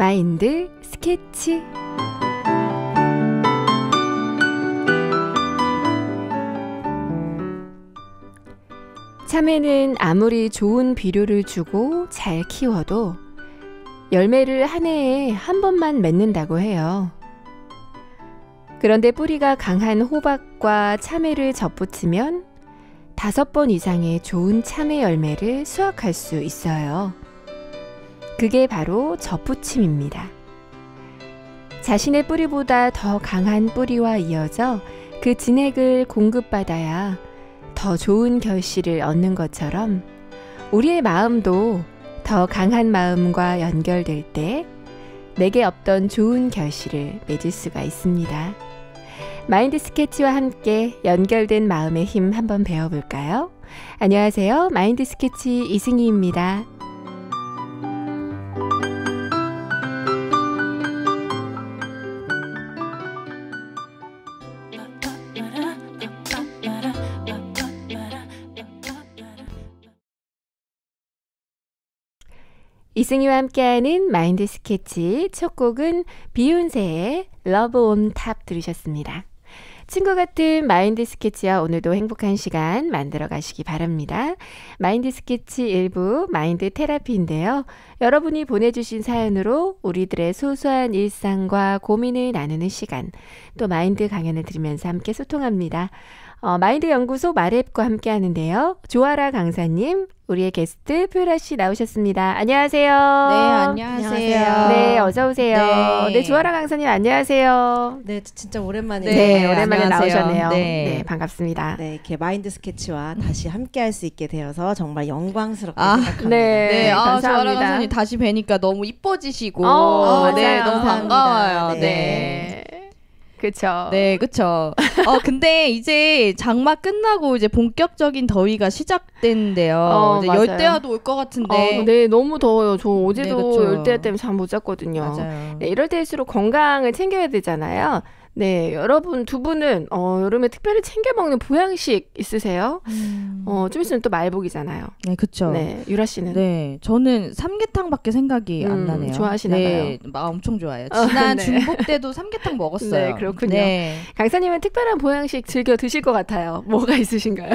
마인드 스케치. 참외는 아무리 좋은 비료를 주고 잘 키워도 열매를 한 해에 한 번만 맺는다고 해요. 그런데 뿌리가 강한 호박과 참외를 접붙이면 5번 이상의 좋은 참외 열매를 수확할 수 있어요. 그게 바로 접붙임입니다. 자신의 뿌리보다 더 강한 뿌리와 이어져 그 진액을 공급받아야 더 좋은 결실을 얻는 것처럼 우리의 마음도 더 강한 마음과 연결될 때 내게 없던 좋은 결실을 맺을 수가 있습니다. 마인드 스케치와 함께 연결된 마음의 힘 한번 배워볼까요? 안녕하세요. 마인드 스케치 이승희입니다. 이승희와 함께하는 마인드 스케치 첫 곡은 비욘세의 Love on Top 들으셨습니다. 친구 같은 마인드 스케치와 오늘도 행복한 시간 만들어 가시기 바랍니다. 마인드 스케치 일부 마인드 테라피인데요. 여러분이 보내주신 사연으로 우리들의 소소한 일상과 고민을 나누는 시간, 또 마인드 강연을 들으면서 함께 소통합니다. 마인드 연구소 마랩과 함께 하는데요. 조아라 강사님, 우리의 게스트 표라 씨 나오셨습니다. 안녕하세요. 네, 안녕하세요. 네, 어서 오세요. 네, 조아라 강사님 안녕하세요. 네, 진짜 오랜만에 오랜만에 안녕하세요. 나오셨네요. 네. 네, 반갑습니다. 네, 이렇게 마인드 스케치와 다시 함께할 수 있게 되어서 정말 영광스럽게 생각합니다. 네, 조아라 감사합니다. 강사님 다시 뵈니까 너무 이뻐지시고, 맞아요. 네, 너무 반가워요. 네. 네. 그쵸. 네, 그쵸. 근데 이제 장마 끝나고 이제 본격적인 더위가 시작된대요. 이제 맞아요. 열대야도 올 것 같은데. 네, 너무 더워요. 저 어제도 네, 그쵸. 열대야 때문에 잠 못 잤거든요. 맞아요. 네, 이럴 때일수록 건강을 챙겨야 되잖아요. 네, 여러분 두 분은 여름에 특별히 챙겨 먹는 보양식 있으세요? 좀 있으면 또 말복이잖아요. 네, 그쵸. 네, 유라 씨는? 네, 저는 삼계탕밖에 생각이 안 나네요. 좋아하시나 네, 엄청 좋아해요. 지난 네. 중복 때도 삼계탕 먹었어요. 네, 그렇군요. 네. 강사님은 특별한 보양식 즐겨 드실 것 같아요. 뭐가 있으신가요?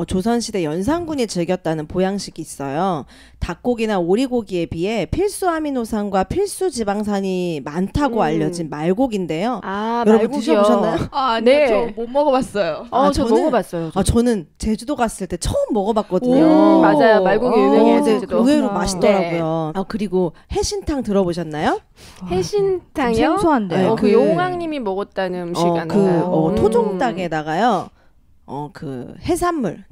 조선시대 연산군이 즐겼다는 보양식이 있어요. 닭고기나 오리고기에 비해 필수 아미노산과 필수 지방산이 많다고 알려진 말고기인데요. 여러분 말고기요. 드셔보셨나요? 아니요, 네. 저 못 먹어봤어요. 저 먹어봤어요. 저는 제주도 갔을 때 처음 먹어봤거든요. 맞아요. 말고기 유명해요, 네, 제주도. 의외로 그렇구나. 맛있더라고요. 그리고 해신탕 들어보셨나요? 해신탕이요? 생소한데요. 그 용왕님이 먹었다는 음식 아닌가요? 토종닭에다가요. 그 해산물,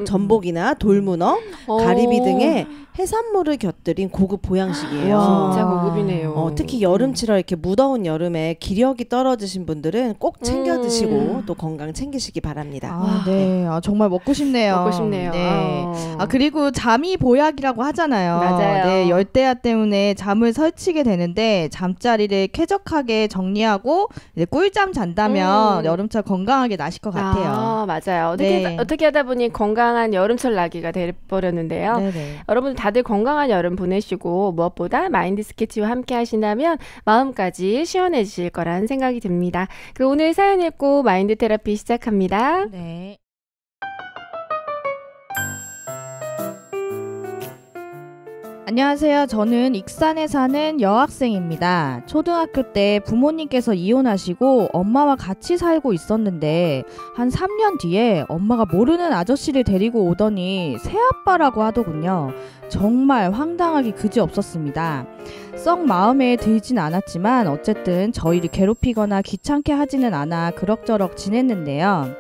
전복이나 돌문어, 가리비 등의 해산물을 곁들인 고급 보양식이에요. 진짜 고급이네요. 특히 여름치라 이렇게 무더운 여름에 기력이 떨어지신 분들은 꼭 챙겨 드시고 또 건강 챙기시기 바랍니다. 네. 정말 먹고 싶네요. 먹고 싶네요. 네. 그리고 잠이 보약이라고 하잖아요. 맞아요. 네, 열대야 때문에 잠을 설치게 되는데 잠자리를 쾌적하게 정리하고 이제 꿀잠 잔다면 여름철 건강하게 나실 것 같아요. 맞아요. 네. 어떻게 하다 보니 건강한 여름철 나기가 돼버렸는데요. 네네. 여러분 다들 건강한 여름 보내시고 무엇보다 마인드 스케치와 함께 하신다면 마음까지 시원해지실 거란 생각이 듭니다. 그럼 오늘 사연 읽고 마인드 테라피 시작합니다. 네. 안녕하세요. 저는 익산에 사는 여학생입니다. 초등학교 때 부모님께서 이혼하시고 엄마와 같이 살고 있었는데 한 3년 뒤에 엄마가 모르는 아저씨를 데리고 오더니 새아빠라고 하더군요. 정말 황당하기 그지없었습니다. 썩 마음에 들진 않았지만 어쨌든 저희를 괴롭히거나 귀찮게 하지는 않아 그럭저럭 지냈는데요.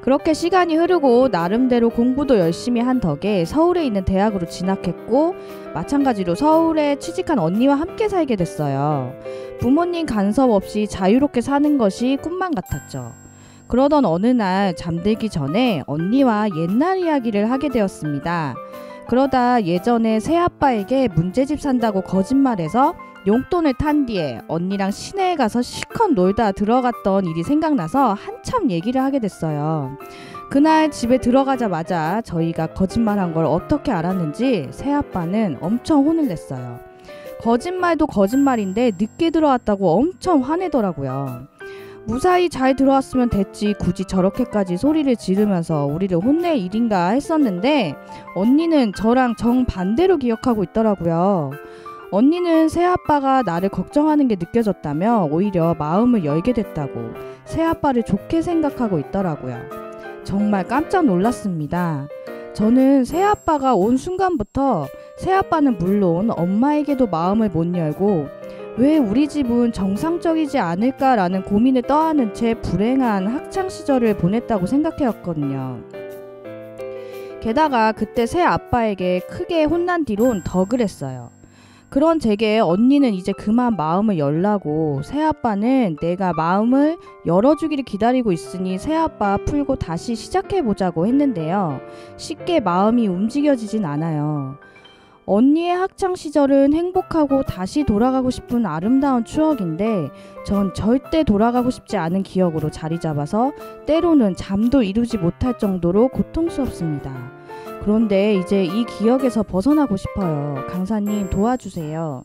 그렇게 시간이 흐르고 나름대로 공부도 열심히 한 덕에 서울에 있는 대학으로 진학했고 마찬가지로 서울에 취직한 언니와 함께 살게 됐어요. 부모님 간섭 없이 자유롭게 사는 것이 꿈만 같았죠. 그러던 어느 날 잠들기 전에 언니와 옛날 이야기를 하게 되었습니다. 그러다 예전에 새아빠에게 문제집 산다고 거짓말해서 용돈을 탄 뒤에 언니랑 시내에 가서 실컷 놀다 들어갔던 일이 생각나서 한참 얘기를 하게 됐어요. 그날 집에 들어가자마자 저희가 거짓말한 걸 어떻게 알았는지 새아빠는 엄청 혼을 냈어요. 거짓말도 거짓말인데 늦게 들어왔다고 엄청 화내더라고요. 무사히 잘 들어왔으면 됐지 굳이 저렇게까지 소리를 지르면서 우리를 혼낼 일인가 했었는데 언니는 저랑 정반대로 기억하고 있더라고요. 언니는 새아빠가 나를 걱정하는 게 느껴졌다며 오히려 마음을 열게 됐다고 새아빠를 좋게 생각하고 있더라고요. 정말 깜짝 놀랐습니다. 저는 새아빠가 온 순간부터 새아빠는 물론 엄마에게도 마음을 못 열고 왜 우리 집은 정상적이지 않을까라는 고민을 떠안은 채 불행한 학창시절을 보냈다고 생각해왔거든요. 게다가 그때 새아빠에게 크게 혼난 뒤론 더 그랬어요. 그런 제게 언니는 이제 그만 마음을 열라고 새아빠는 내가 마음을 열어주기를 기다리고 있으니 새아빠 풀고 다시 시작해보자고 했는데요. 쉽게 마음이 움직여지진 않아요. 언니의 학창시절은 행복하고 다시 돌아가고 싶은 아름다운 추억인데 전 절대 돌아가고 싶지 않은 기억으로 자리 잡아서 때로는 잠도 이루지 못할 정도로 고통스럽습니다. 그런데 이제 이 기억에서 벗어나고 싶어요. 강사님 도와주세요.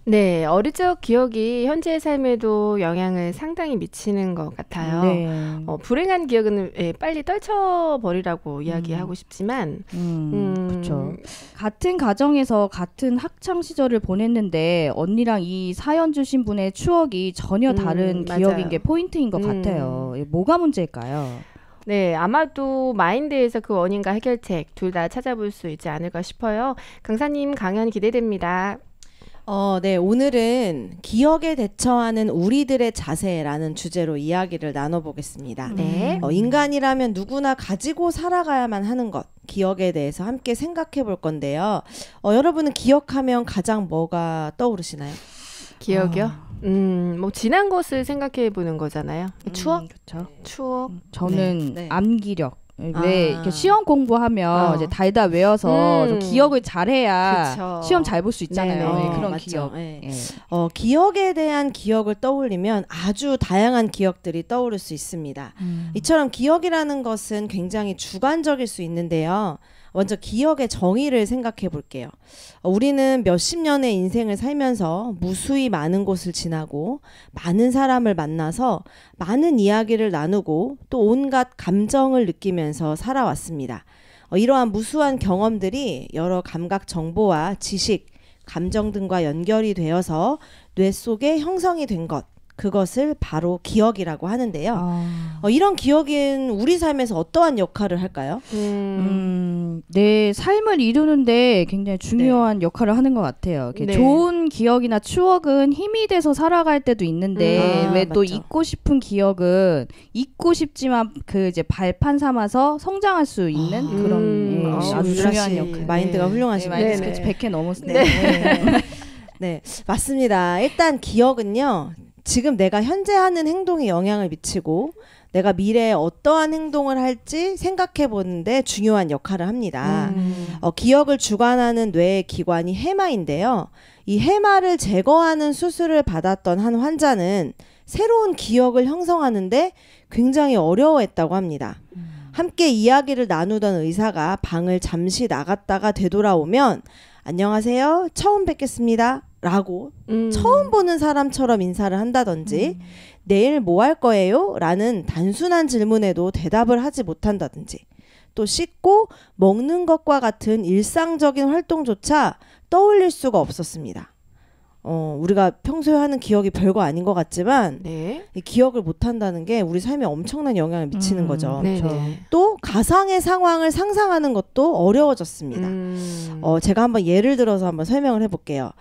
네, 어릴 적 기억이 현재의 삶에도 영향을 상당히 미치는 것 같아요. 네. 불행한 기억은 빨리 떨쳐버리라고 이야기하고 싶지만, 그렇죠. 같은 가정에서 같은 학창 시절을 보냈는데 언니랑 이 사연 주신 분의 추억이 전혀 다른 기억인 맞아요. 게 포인트인 것 같아요. 뭐가 문제일까요? 네, 아마도 마인드에서 그 원인과 해결책 둘 다 찾아볼 수 있지 않을까 싶어요. 강사님 강연 기대됩니다. 네, 오늘은 기억에 대처하는 우리들의 자세라는 주제로 이야기를 나눠보겠습니다. 네. 인간이라면 누구나 가지고 살아가야만 하는 것, 기억에 대해서 함께 생각해 볼 건데요. 여러분은 기억하면 가장 뭐가 떠오르시나요? 기억이요? 뭐 지난 것을 생각해 보는 거잖아요. 추억? 그렇죠. 추억? 저는 네. 암기력. 왜 이렇게 시험 공부하면 이제 달다 외워서 좀 기억을 잘해야 그쵸. 시험 잘 볼 수 있잖아요. 네네. 그런 맞죠. 기억. 네. 예. 기억에 대한 기억을 떠올리면 아주 다양한 기억들이 떠오를 수 있습니다. 이처럼 기억이라는 것은 굉장히 주관적일 수 있는데요. 먼저 기억의 정의를 생각해 볼게요. 우리는 몇십 년의 인생을 살면서 무수히 많은 곳을 지나고 많은 사람을 만나서 많은 이야기를 나누고 또 온갖 감정을 느끼면서 살아왔습니다. 이러한 무수한 경험들이 여러 감각 정보와 지식, 감정 등과 연결이 되어서 뇌 속에 형성이 된 것, 그것을 바로 기억이라고 하는데요. 이런 기억은 우리 삶에서 어떠한 역할을 할까요? 내 삶을 이루는데 굉장히 중요한 역할을 하는 것 같아요. 네. 좋은 기억이나 추억은 힘이 돼서 살아갈 때도 있는데 왜 또 맞죠. 잊고 싶은 기억은 잊고 싶지만 그 이제 발판 삼아서 성장할 수 있는 그런 아주 중요한 역할. 마인드가 훌륭하십니다. 마인드 네네. 스케치 100회 넘었어요. 네, 맞습니다. 일단 기억은요, 지금 내가 현재 하는 행동에 영향을 미치고 내가 미래에 어떠한 행동을 할지 생각해 보는데 중요한 역할을 합니다. 기억을 주관하는 뇌의 기관이 해마인데요. 이 해마를 제거하는 수술을 받았던 한 환자는 새로운 기억을 형성하는데 굉장히 어려워했다고 합니다. 함께 이야기를 나누던 의사가 방을 잠시 나갔다가 되돌아오면 안녕하세요, 처음 뵙겠습니다 라고 처음 보는 사람처럼 인사를 한다든지 내일 뭐 할 거예요? 라는 단순한 질문에도 대답을 하지 못한다든지 또 씻고 먹는 것과 같은 일상적인 활동조차 떠올릴 수가 없었습니다. 우리가 평소에 하는 기억이 별거 아닌 것 같지만 네. 이 기억을 못한다는 게 우리 삶에 엄청난 영향을 미치는 거죠. 네. 또 가상의 상황을 상상하는 것도 어려워졌습니다. 제가 한번 예를 들어서 한번 설명을 해볼게요.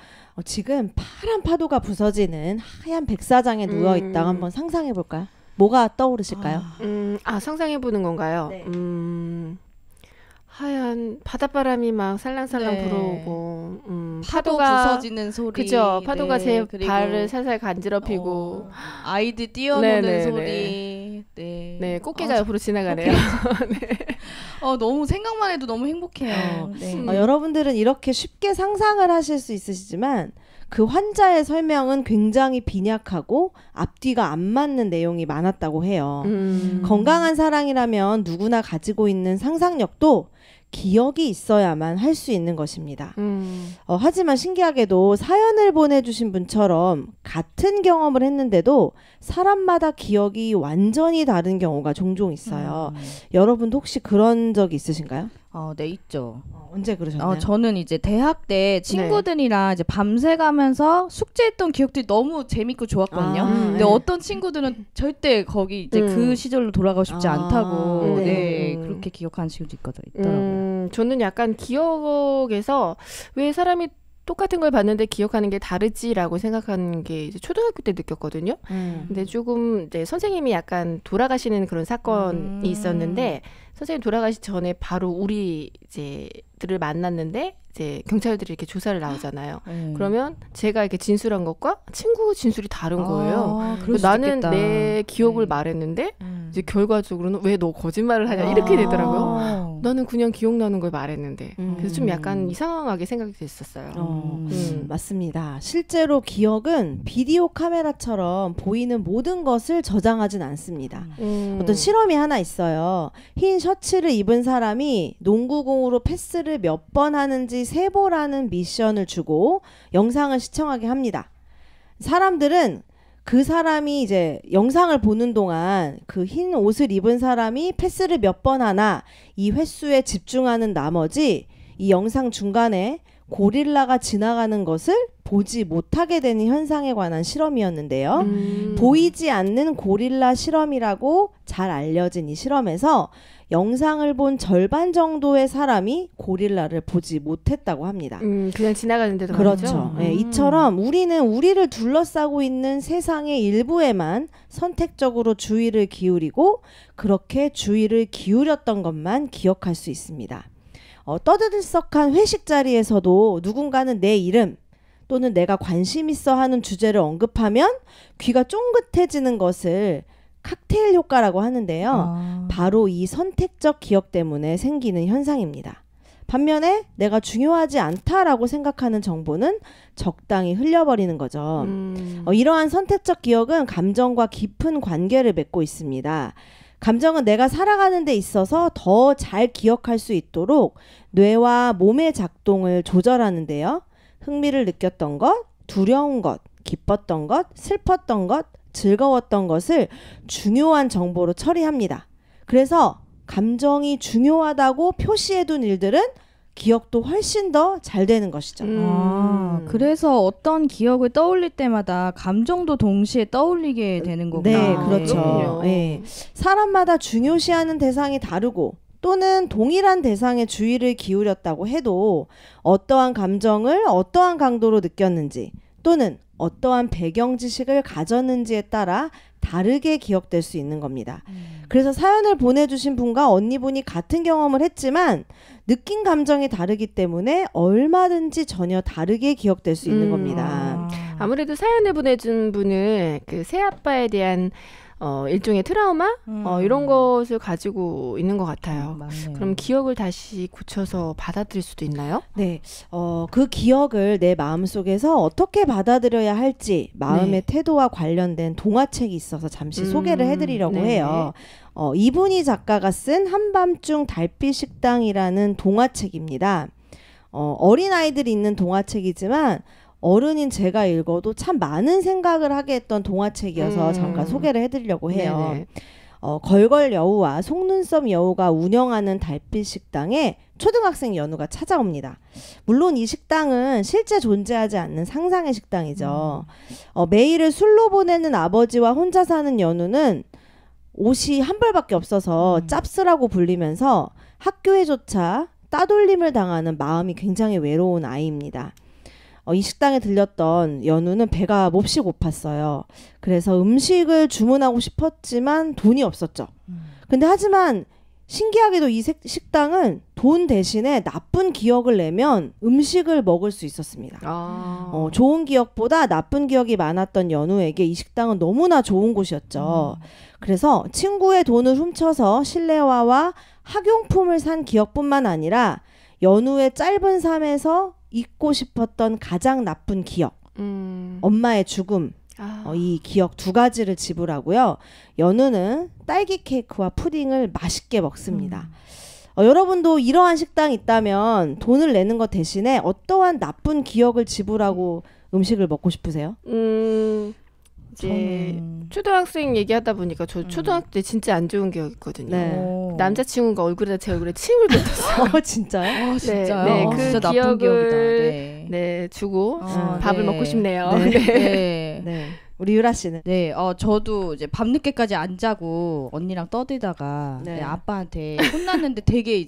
지금 파란 파도가 부서지는 하얀 백사장에 누워있다가 한번 상상해 볼까요? 뭐가 떠오르실까요? 상상해 보는 건가요? 네. 하얀 바닷바람이 막 살랑살랑 네. 불어오고 파도 파도가 부서지는 소리. 그죠? 파도가 네, 제 그리고 발을 살살 간지럽히고 아이들 뛰어노는 네네네. 소리. 네. 네, 꽃게가 옆으로 지나가네요. 너무 생각만 해도 너무 행복해요. 네. 여러분들은 이렇게 쉽게 상상을 하실 수 있으시지만 그 환자의 설명은 굉장히 빈약하고 앞뒤가 안 맞는 내용이 많았다고 해요. 건강한 사람이라면 누구나 가지고 있는 상상력도 기억이 있어야만 할 수 있는 것입니다. 하지만 신기하게도 사연을 보내주신 분처럼 같은 경험을 했는데도 사람마다 기억이 완전히 다른 경우가 종종 있어요. 여러분도 혹시 그런 적이 있으신가요? 네, 있죠. 언제 그러셨나요? 저는 이제 대학 때 친구들이랑 이제 밤새 가면서 숙제했던 기억들이 너무 재밌고 좋았거든요. 근데 어떤 친구들은 절대 거기 이제 그 시절로 돌아가고 싶지 않다고 그렇게 기억하는 친구도 있더라고요. 저는 약간 기억에서 왜 사람이 똑같은 걸 봤는데 기억하는 게 다르지라고 생각하는 게 이제 초등학교 때 느꼈거든요. 근데 조금 이제 선생님이 약간 돌아가시는 그런 사건이 있었는데 선생님 돌아가시 전에 바로 우리 이제 들을 만났는데 이제 경찰들이 이렇게 조사를 나오잖아요. 그러면 제가 이렇게 진술한 것과 친구 진술이 다른 거예요. 나는 내 기억을 말했는데 이제 결과적으로는 왜 너 거짓말을 하냐 이렇게 되더라고요. 나는 그냥 기억나는 걸 말했는데 그래서 좀 약간 이상하게 생각이 됐었어요. 맞습니다. 실제로 기억은 비디오 카메라처럼 보이는 모든 것을 저장하진 않습니다. 어떤 실험이 하나 있어요. 흰 셔츠를 입은 사람이 농구공으로 패스를 몇 번 하는지 세보라는 미션을 주고 영상을 시청하게 합니다. 사람들은 그 사람이 이제 영상을 보는 동안 그 흰 옷을 입은 사람이 패스를 몇 번 하나 이 횟수에 집중하는 나머지 이 영상 중간에 고릴라가 지나가는 것을 보지 못하게 되는 현상에 관한 실험이었는데요. 보이지 않는 고릴라 실험이라고 잘 알려진 이 실험에서 영상을 본 절반 정도의 사람이 고릴라를 보지 못했다고 합니다. 그냥 지나가는데도 그렇죠. 네, 이처럼 우리는 우리를 둘러싸고 있는 세상의 일부에만 선택적으로 주의를 기울이고 그렇게 주의를 기울였던 것만 기억할 수 있습니다. 떠들썩한 회식 자리에서도 누군가는 내 이름 또는 내가 관심 있어 하는 주제를 언급하면 귀가 쫑긋해지는 것을 칵테일 효과라고 하는데요. 바로 이 선택적 기억 때문에 생기는 현상입니다. 반면에 내가 중요하지 않다라고 생각하는 정보는 적당히 흘려버리는 거죠. 이러한 선택적 기억은 감정과 깊은 관계를 맺고 있습니다. 감정은 내가 살아가는 데 있어서 더 잘 기억할 수 있도록 뇌와 몸의 작동을 조절하는데요. 흥미를 느꼈던 것, 두려운 것, 기뻤던 것, 슬펐던 것, 즐거웠던 것을 중요한 정보로 처리합니다. 그래서 감정이 중요하다고 표시해둔 일들은 기억도 훨씬 더 잘 되는 것이죠. 그래서 어떤 기억을 떠올릴 때마다 감정도 동시에 떠올리게 되는 거구나. 네, 그렇죠. 네. 사람마다 중요시하는 대상이 다르고 또는 동일한 대상에 주의를 기울였다고 해도 어떠한 감정을 어떠한 강도로 느꼈는지 또는 어떠한 배경 지식을 가졌는지에 따라 다르게 기억될 수 있는 겁니다. 그래서 사연을 보내주신 분과 언니분이 같은 경험을 했지만 느낀 감정이 다르기 때문에 얼마든지 전혀 다르게 기억될 수 있는 겁니다. 아무래도 사연을 보내준 분은 그 새아빠에 대한 일종의 트라우마 이런 것을 가지고 있는 것 같아요. 그럼 기억을 다시 고쳐서 받아들일 수도 있나요? 네, 그 기억을 내 마음속에서 어떻게 받아들여야 할지 마음의 태도와 관련된 동화책이 있어서 잠시 소개를 해드리려고 해요. 이분희 작가가 쓴 한밤중 달빛 식당이라는 동화책입니다. 어린아이들이 있는 동화책이지만 어른인 제가 읽어도 참 많은 생각을 하게 했던 동화책이어서 잠깐 소개를 해드리려고 해요. 걸걸 여우와 속눈썹 여우가 운영하는 달빛 식당에 초등학생 연우가 찾아옵니다. 물론 이 식당은 실제 존재하지 않는 상상의 식당이죠. 매일을 술로 보내는 아버지와 혼자 사는 연우는 옷이 한 벌밖에 없어서 짭스라고 불리면서 학교에조차 따돌림을 당하는 마음이 굉장히 외로운 아이입니다. 이 식당에 들렸던 연우는 배가 몹시 고팠어요. 그래서 음식을 주문하고 싶었지만 돈이 없었죠. 근데 하지만 신기하게도 이 식당은 돈 대신에 나쁜 기억을 내면 음식을 먹을 수 있었습니다. 좋은 기억보다 나쁜 기억이 많았던 연우에게 이 식당은 너무나 좋은 곳이었죠. 그래서 친구의 돈을 훔쳐서 실내화와 학용품을 산 기억뿐만 아니라 연우의 짧은 삶에서 잊고 싶었던 가장 나쁜 기억, 엄마의 죽음, 이 기억 두 가지를 지불하고요. 연우는 딸기 케이크와 푸딩을 맛있게 먹습니다. 여러분도 이러한 식당이 있다면 돈을 내는 것 대신에 어떠한 나쁜 기억을 지불하고 음식을 먹고 싶으세요? 이제 초등학생 얘기하다 보니까 저 초등학교 때 진짜 안 좋은 기억이 있거든요. 네. 남자친구가 제 얼굴에 침을 뱉었어요. 진짜요? 진짜요? 네, 그 진짜 나쁜 기억을 기억이다. 네. 네, 주고 아, 밥을 네. 먹고 싶네요. 네. 네. 네. 우리 유라 씨는? 네, 저도 이제 밤늦게까지 안 자고 언니랑 떠들다가 네. 네, 아빠한테 혼났는데 되게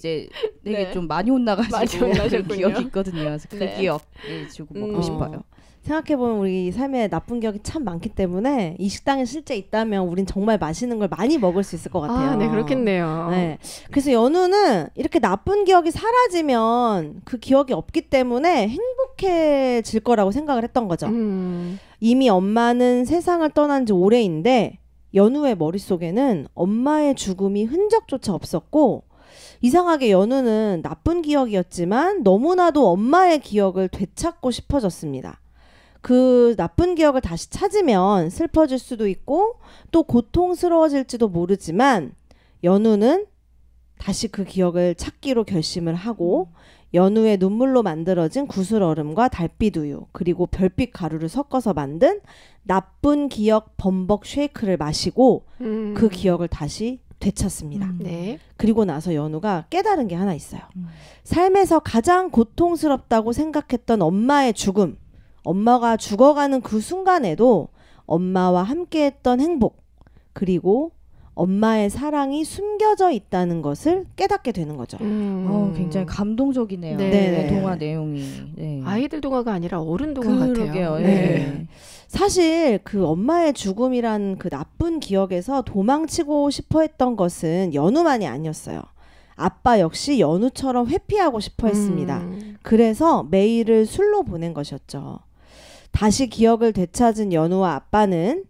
네. 좀 많이 혼나가지고 많이 혼나셨군요. 그 기억이 있거든요. 그래서 그 네. 기억 주고 먹고 싶어요. 생각해보면 우리 삶에 나쁜 기억이 참 많기 때문에 이 식당에 실제 있다면 우린 정말 맛있는 걸 많이 먹을 수 있을 것 같아요. 네, 그렇겠네요. 네. 그래서 연우는 이렇게 나쁜 기억이 사라지면 그 기억이 없기 때문에 행복해질 거라고 생각을 했던 거죠. 이미 엄마는 세상을 떠난 지 오래인데 연우의 머릿속에는 엄마의 죽음이 흔적조차 없었고, 이상하게 연우는 나쁜 기억이었지만 너무나도 엄마의 기억을 되찾고 싶어졌습니다. 그 나쁜 기억을 다시 찾으면 슬퍼질 수도 있고 또 고통스러워질지도 모르지만 연우는 다시 그 기억을 찾기로 결심을 하고 연우의 눈물로 만들어진 구슬 얼음과 달빛 우유 그리고 별빛 가루를 섞어서 만든 나쁜 기억 범벅 쉐이크를 마시고 그 기억을 다시 되찾습니다. 네. 그리고 나서 연우가 깨달은 게 하나 있어요. 삶에서 가장 고통스럽다고 생각했던 엄마의 죽음, 엄마가 죽어가는 그 순간에도 엄마와 함께했던 행복, 그리고 엄마의 사랑이 숨겨져 있다는 것을 깨닫게 되는 거죠. 굉장히 감동적이네요. 네. 네, 동화 내용이. 네. 아이들 동화가 아니라 어른 동화 그러게요. 같아요. 네. 사실 그 엄마의 죽음이란 그 나쁜 기억에서 도망치고 싶어 했던 것은 연우만이 아니었어요. 아빠 역시 연우처럼 회피하고 싶어 했습니다. 그래서 메일을 술로 보낸 것이었죠. 다시 기억을 되찾은 연우와 아빠는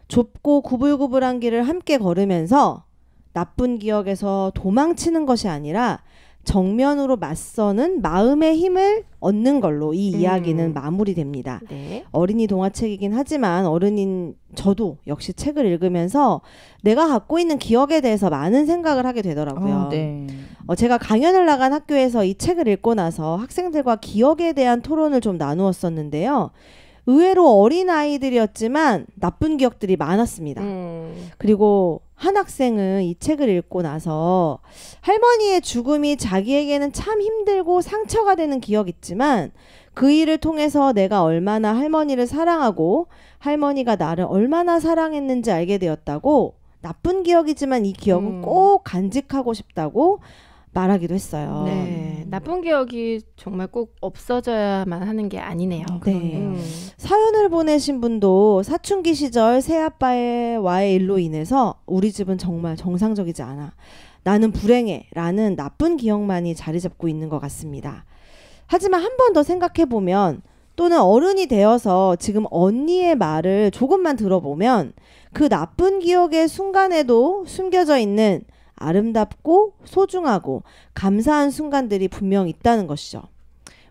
좁고 구불구불한 길을 함께 걸으면서 나쁜 기억에서 도망치는 것이 아니라 정면으로 맞서는 마음의 힘을 얻는 걸로 이 이야기는 마무리됩니다. 네. 어린이 동화책이긴 하지만 어른인 저도 역시 책을 읽으면서 내가 갖고 있는 기억에 대해서 많은 생각을 하게 되더라고요. 네. 제가 강연을 나간 학교에서 이 책을 읽고 나서 학생들과 기억에 대한 토론을 좀 나누었었는데요. 의외로 어린 아이들이었지만 나쁜 기억들이 많았습니다. 그리고 한 학생은 이 책을 읽고 나서 할머니의 죽음이 자기에게는 참 힘들고 상처가 되는 기억이 있지만 그 일을 통해서 내가 얼마나 할머니를 사랑하고 할머니가 나를 얼마나 사랑했는지 알게 되었다고, 나쁜 기억이지만 이 기억은 꼭 간직하고 싶다고 말하기도 했어요. 네. 나쁜 기억이 정말 꼭 없어져야만 하는 게 아니네요. 네. 사연을 보내신 분도 사춘기 시절 새아빠와의 일로 인해서 우리 집은 정말 정상적이지 않아, 나는 불행해 라는 나쁜 기억만이 자리 잡고 있는 것 같습니다. 하지만 한 번 더 생각해보면, 또는 어른이 되어서 지금 언니의 말을 조금만 들어보면 그 나쁜 기억의 순간에도 숨겨져 있는 아름답고 소중하고 감사한 순간들이 분명 있다는 것이죠.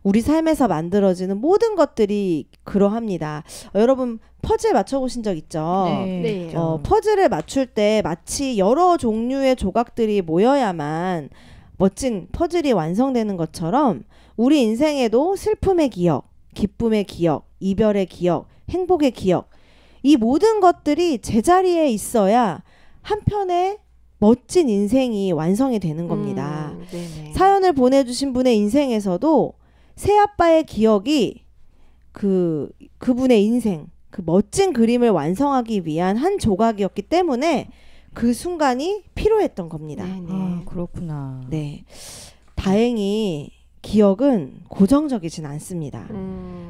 우리 삶에서 만들어지는 모든 것들이 그러합니다. 여러분 퍼즐 맞춰보신 적 있죠? 네. 퍼즐을 맞출 때 마치 여러 종류의 조각들이 모여야만 멋진 퍼즐이 완성되는 것처럼 우리 인생에도 슬픔의 기억, 기쁨의 기억, 이별의 기억, 행복의 기억, 이 모든 것들이 제자리에 있어야 한편의 멋진 인생이 완성이 되는 겁니다. 사연을 보내주신 분의 인생에서도 새아빠의 기억이 그분의 인생, 그 멋진 그림을 완성하기 위한 한 조각이었기 때문에 그 순간이 필요했던 겁니다. 아, 그렇구나. 네. 다행히 기억은 고정적이진 않습니다.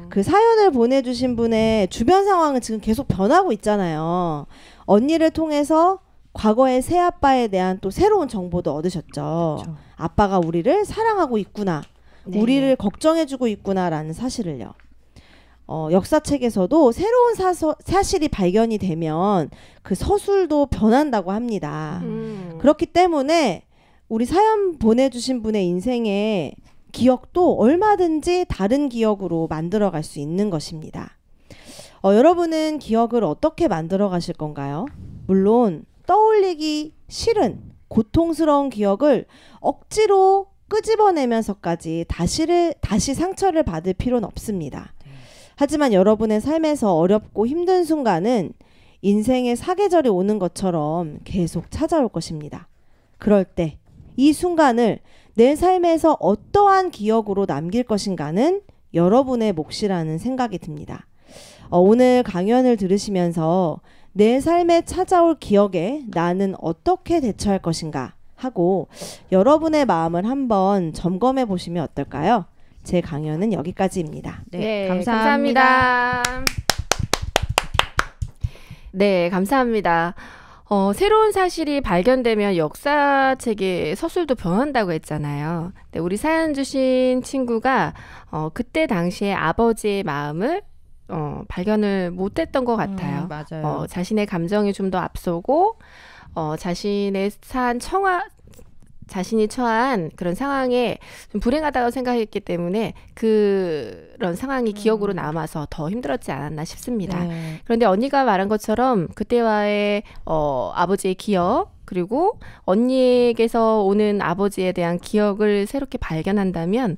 그 사연을 보내주신 분의 주변 상황은 지금 계속 변하고 있잖아요. 언니를 통해서 과거의 새아빠에 대한 또 새로운 정보도 얻으셨죠. 그렇죠. 아빠가 우리를 사랑하고 있구나. 네. 우리를 걱정해주고 있구나라는 사실을요. 역사책에서도 새로운 사실이 발견이 되면 그 서술도 변한다고 합니다. 그렇기 때문에 우리 사연 보내주신 분의 인생의 기억도 얼마든지 다른 기억으로 만들어갈 수 있는 것입니다. 여러분은 기억을 어떻게 만들어 가실 건가요? 물론 떠올리기 싫은 고통스러운 기억을 억지로 끄집어내면서까지 다시 상처를 받을 필요는 없습니다. 하지만 여러분의 삶에서 어렵고 힘든 순간은 인생의 사계절이 오는 것처럼 계속 찾아올 것입니다. 그럴 때 이 순간을 내 삶에서 어떠한 기억으로 남길 것인가는 여러분의 몫이라는 생각이 듭니다. 오늘 강연을 들으시면서 내 삶에 찾아올 기억에 나는 어떻게 대처할 것인가 하고 여러분의 마음을 한번 점검해 보시면 어떨까요? 제 강연은 여기까지입니다. 네, 감사합니다. 네, 감사합니다. 새로운 사실이 발견되면 역사책의 서술도 변한다고 했잖아요. 네, 우리 사연 주신 친구가 그때 당시에 아버지의 마음을 발견을 못했던 것 같아요. 맞아요. 자신의 감정이 좀 더 앞서고 자신이 처한 그런 상황에 좀 불행하다고 생각했기 때문에 그런 상황이 기억으로 남아서 더 힘들었지 않았나 싶습니다. 네. 그런데 언니가 말한 것처럼 그때와의 아버지의 기억 그리고 언니에게서 오는 아버지에 대한 기억을 새롭게 발견한다면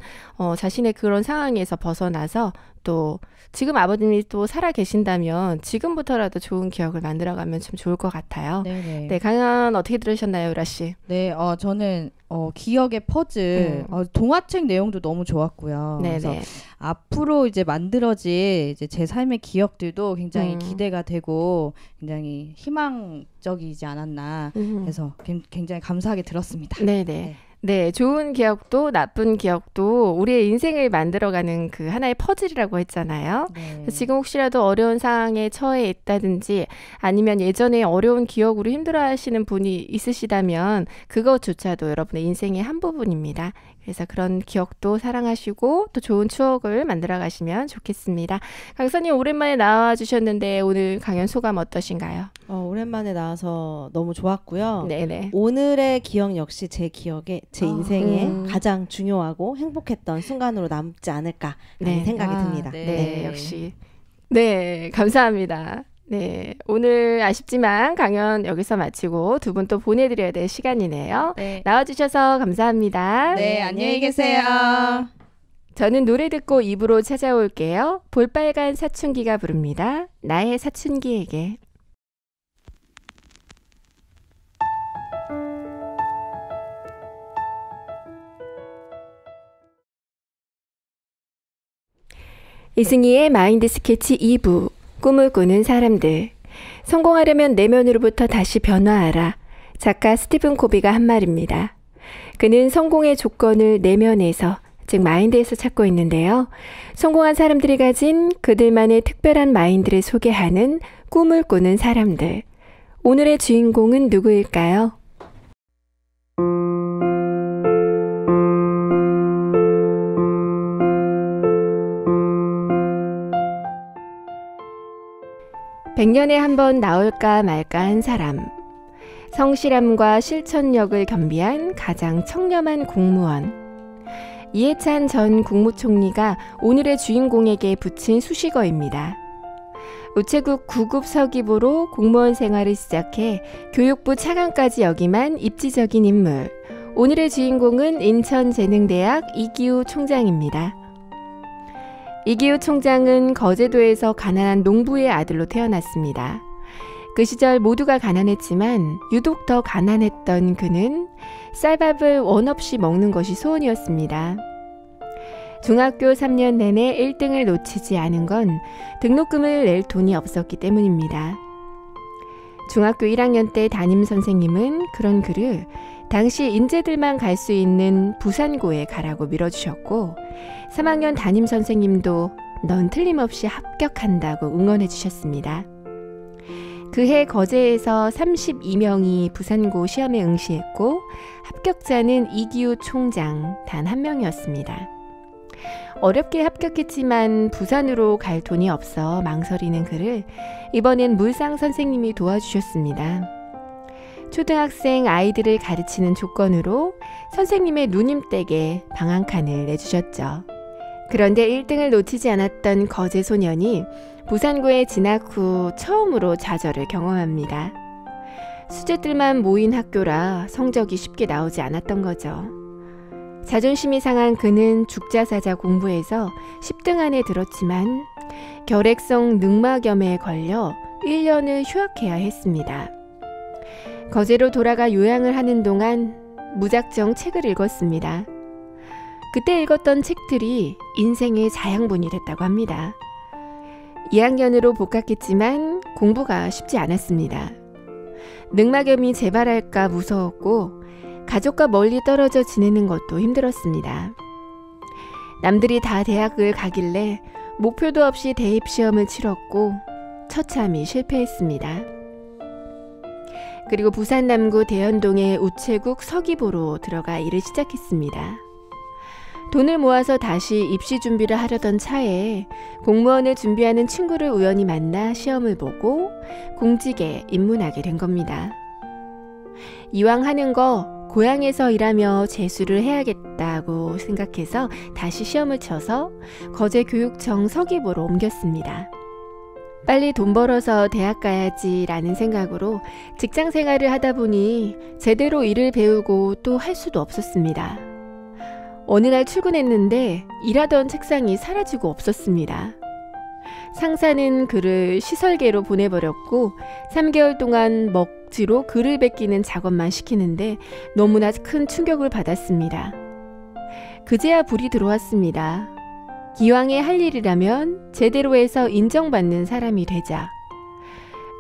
자신의 그런 상황에서 벗어나서 또 지금 아버님이 또 살아 계신다면 지금부터라도 좋은 기억을 만들어가면 좀 좋을 것 같아요. 네네. 네, 강연 어떻게 들으셨나요, 유라 씨? 네, 저는 기억의 퍼즐 동화책 내용도 너무 좋았고요. 그래서 네네. 앞으로 이제 만들어질 이제 제 삶의 기억들도 굉장히 기대가 되고 굉장히 희망적이지 않았나 해서 굉장히 감사하게 들었습니다. 네네. 네. 네, 좋은 기억도 나쁜 기억도 우리의 인생을 만들어가는 그 하나의 퍼즐이라고 했잖아요. 네. 지금 혹시라도 어려운 상황에 처해 있다든지 아니면 예전에 어려운 기억으로 힘들어하시는 분이 있으시다면 그것조차도 여러분의 인생의 한 부분입니다. 그래서 그런 기억도 사랑하시고 또 좋은 추억을 만들어 가시면 좋겠습니다. 강사님 오랜만에 나와주셨는데 오늘 강연 소감 어떠신가요? 오랜만에 나와서 너무 좋았고요. 네네. 오늘의 기억 역시 제 기억에 제 인생에 가장 중요하고 행복했던 순간으로 남지 않을까라는 네. 생각이 듭니다. 네, 역시. 네, 감사합니다. 네, 오늘 아쉽지만 강연 여기서 마치고 두 분 또 보내드려야 될 시간이네요. 네. 나와주셔서 감사합니다. 네, 안녕히 계세요. 저는 노래 듣고 입으로 찾아올게요. 볼빨간 사춘기가 부릅니다. 나의 사춘기에게. 이승희의 마인드 스케치 2부. 꿈을 꾸는 사람들. 성공하려면 내면으로부터 다시 변화하라. 작가 스티븐 코비가 한 말입니다. 그는 성공의 조건을 내면에서, 즉 마인드에서 찾고 있는데요. 성공한 사람들이 가진 그들만의 특별한 마인드를 소개하는 꿈을 꾸는 사람들. 오늘의 주인공은 누구일까요? 백년에 한 번 나올까 말까 한 사람. 성실함과 실천력을 겸비한 가장 청렴한 공무원. 이해찬 전 국무총리가 오늘의 주인공에게 붙인 수식어입니다. 우체국 9급 서기부로 공무원 생활을 시작해 교육부 차관까지 역임한 입지적인 인물. 오늘의 주인공은 인천재능대학 이기우 총장입니다. 이기우 총장은 거제도에서 가난한 농부의 아들로 태어났습니다. 그 시절 모두가 가난했지만 유독 더 가난했던 그는 쌀밥을 원 없이 먹는 것이 소원이었습니다. 중학교 3년 내내 1등을 놓치지 않은 건 등록금을 낼 돈이 없었기 때문입니다. 중학교 1학년 때 담임 선생님은 그런 그를 당시 인재들만 갈 수 있는 부산고에 가라고 밀어주셨고 3학년 담임 선생님도 넌 틀림없이 합격한다고 응원해 주셨습니다. 그해 거제에서 32명이 부산고 시험에 응시했고 합격자는 이기우 총장 단 한 명이었습니다. 어렵게 합격했지만 부산으로 갈 돈이 없어 망설이는 그를 이번엔 물상 선생님이 도와주셨습니다. 초등학생 아이들을 가르치는 조건으로 선생님의 누님댁에 방 한 칸을 내주셨죠. 그런데 1등을 놓치지 않았던 거제 소년이 부산고에 진학 후 처음으로 좌절을 경험합니다. 수재들만 모인 학교라 성적이 쉽게 나오지 않았던 거죠. 자존심이 상한 그는 죽자사자 공부에서 10등 안에 들었지만 결핵성 늑막염에 걸려 1년을 휴학해야 했습니다. 거제로 돌아가 요양을 하는 동안 무작정 책을 읽었습니다. 그때 읽었던 책들이 인생의 자양분이 됐다고 합니다. 2학년으로 복학했지만 공부가 쉽지 않았습니다. 늑막염이 재발할까 무서웠고 가족과 멀리 떨어져 지내는 것도 힘들었습니다. 남들이 다 대학을 가길래 목표도 없이 대입시험을 치렀고 처참히 실패했습니다. 그리고 부산 남구 대연동의 우체국 서기부로 들어가 일을 시작했습니다. 돈을 모아서 다시 입시 준비를 하려던 차에 공무원을 준비하는 친구를 우연히 만나 시험을 보고 공직에 입문하게 된 겁니다. 이왕 하는 거 고향에서 일하며 재수를 해야겠다고 생각해서 다시 시험을 쳐서 거제교육청 서기부로 옮겼습니다. 빨리 돈 벌어서 대학 가야지 라는 생각으로 직장 생활을 하다 보니 제대로 일을 배우고 또 할 수도 없었습니다. 어느 날 출근했는데 일하던 책상이 사라지고 없었습니다. 상사는 그를 시설계로 보내버렸고 3개월 동안 먹지로 글을 베끼는 작업만 시키는데 너무나 큰 충격을 받았습니다. 그제야 불이 들어왔습니다. 기왕에 할 일이라면 제대로 해서 인정받는 사람이 되자.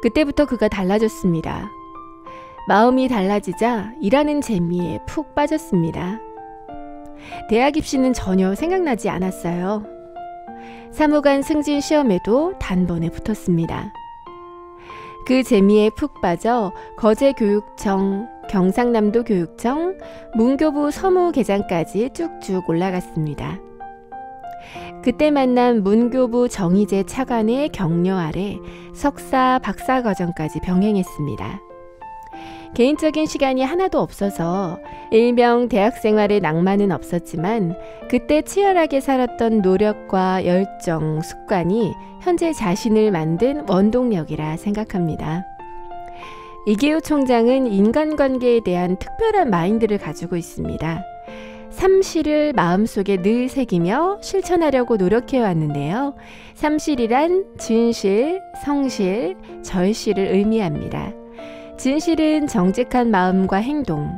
그때부터 그가 달라졌습니다. 마음이 달라지자 일하는 재미에 푹 빠졌습니다. 대학 입시는 전혀 생각나지 않았어요. 사무관 승진 시험에도 단번에 붙었습니다. 그 재미에 푹 빠져 거제교육청, 경상남도 교육청, 문교부 서무계장까지 쭉쭉 올라갔습니다. 그때 만난 문교부 정희재 차관의 격려 아래 석사, 박사 과정까지 병행했습니다. 개인적인 시간이 하나도 없어서 일명 대학생활의 낭만은 없었지만 그때 치열하게 살았던 노력과 열정, 습관이 현재 자신을 만든 원동력이라 생각합니다. 이기호 총장은 인간관계에 대한 특별한 마인드를 가지고 있습니다. 삼실을 마음속에 늘 새기며 실천하려고 노력해왔는데요. 삼실이란 진실, 성실, 절실을 의미합니다. 진실은 정직한 마음과 행동,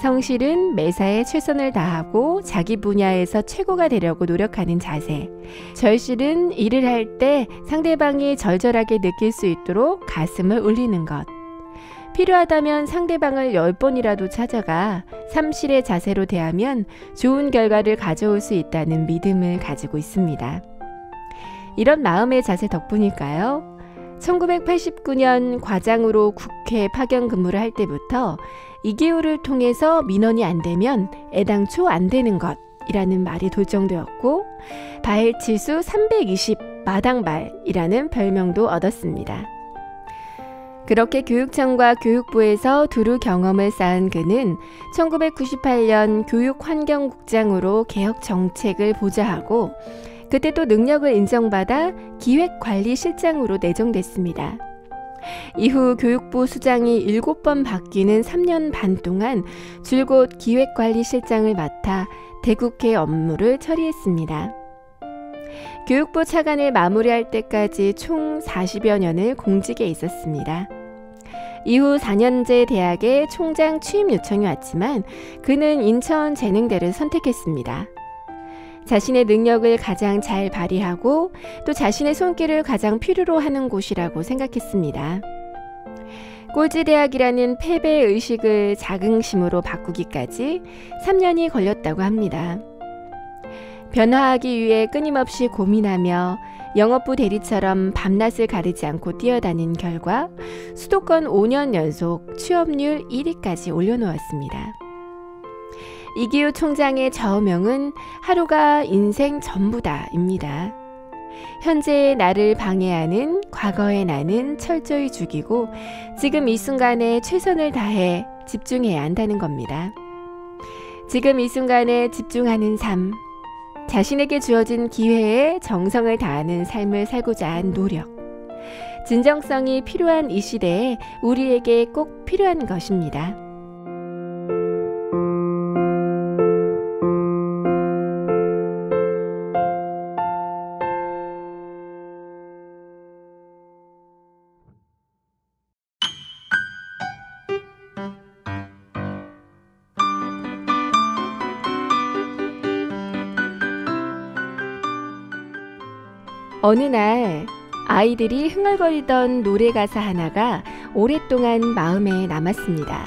성실은 매사에 최선을 다하고 자기 분야에서 최고가 되려고 노력하는 자세, 절실은 일을 할 때 상대방이 절절하게 느낄 수 있도록 가슴을 울리는 것, 필요하다면 상대방을 10번이라도 찾아가 삼실의 자세로 대하면 좋은 결과를 가져올 수 있다는 믿음을 가지고 있습니다. 이런 마음의 자세 덕분일까요? 1989년 과장으로 국회 파견 근무를 할 때부터 이기호를 통해서 민원이 안 되면 애당초 안 되는 것이라는 말이 돌정되었고 발치수 320 마당발이라는 별명도 얻었습니다. 그렇게 교육청과 교육부에서 두루 경험을 쌓은 그는 1998년 교육환경국장으로 개혁 정책을 보좌하고 그때 또 능력을 인정받아 기획관리실장으로 내정됐습니다. 이후 교육부 수장이 7번 바뀌는 3년 반 동안 줄곧 기획관리실장을 맡아 대국회 업무를 처리했습니다. 교육부 차관을 마무리할 때까지 총 40여 년을 공직에 있었습니다. 이후 4년제 대학에 총장 취임 요청이 왔지만 그는 인천재능대를 선택했습니다. 자신의 능력을 가장 잘 발휘하고 또 자신의 손길을 가장 필요로 하는 곳이라고 생각했습니다. 꼴찌대학이라는 패배의식을 자긍심으로 바꾸기까지 3년이 걸렸다고 합니다. 변화하기 위해 끊임없이 고민하며 영업부 대리처럼 밤낮을 가리지 않고 뛰어다닌 결과 수도권 5년 연속 취업률 1위까지 올려놓았습니다. 이기호 총장의 좌우명은 하루가 인생 전부다입니다. 현재의 나를 방해하는 과거의 나는 철저히 죽이고 지금 이 순간에 최선을 다해 집중해야 한다는 겁니다. 지금 이 순간에 집중하는 삶, 자신에게 주어진 기회에 정성을 다하는 삶을 살고자 한 노력, 진정성이 필요한 이 시대에 우리에게 꼭 필요한 것입니다. 어느 날 아이들이 흥얼거리던 노래 가사 하나가 오랫동안 마음에 남았습니다.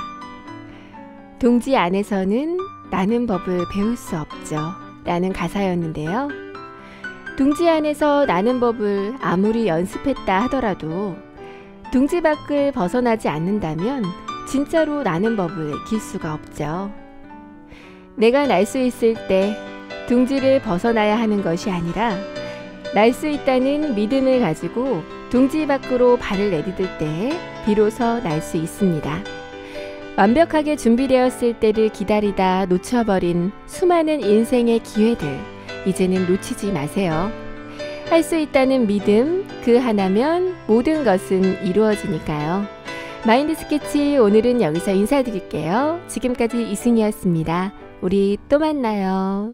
둥지 안에서는 나는 법을 배울 수 없죠 라는 가사였는데요. 둥지 안에서 나는 법을 아무리 연습했다 하더라도 둥지 밖을 벗어나지 않는다면 진짜로 나는 법을 익힐 수가 없죠. 내가 날 수 있을 때 둥지를 벗어나야 하는 것이 아니라 날 수 있다는 믿음을 가지고 둥지 밖으로 발을 내디딜 때 비로소 날 수 있습니다. 완벽하게 준비되었을 때를 기다리다 놓쳐버린 수많은 인생의 기회들, 이제는 놓치지 마세요. 할 수 있다는 믿음, 그 하나면 모든 것은 이루어지니까요. 마인드 스케치 오늘은 여기서 인사드릴게요. 지금까지 이승이었습니다. 우리 또 만나요.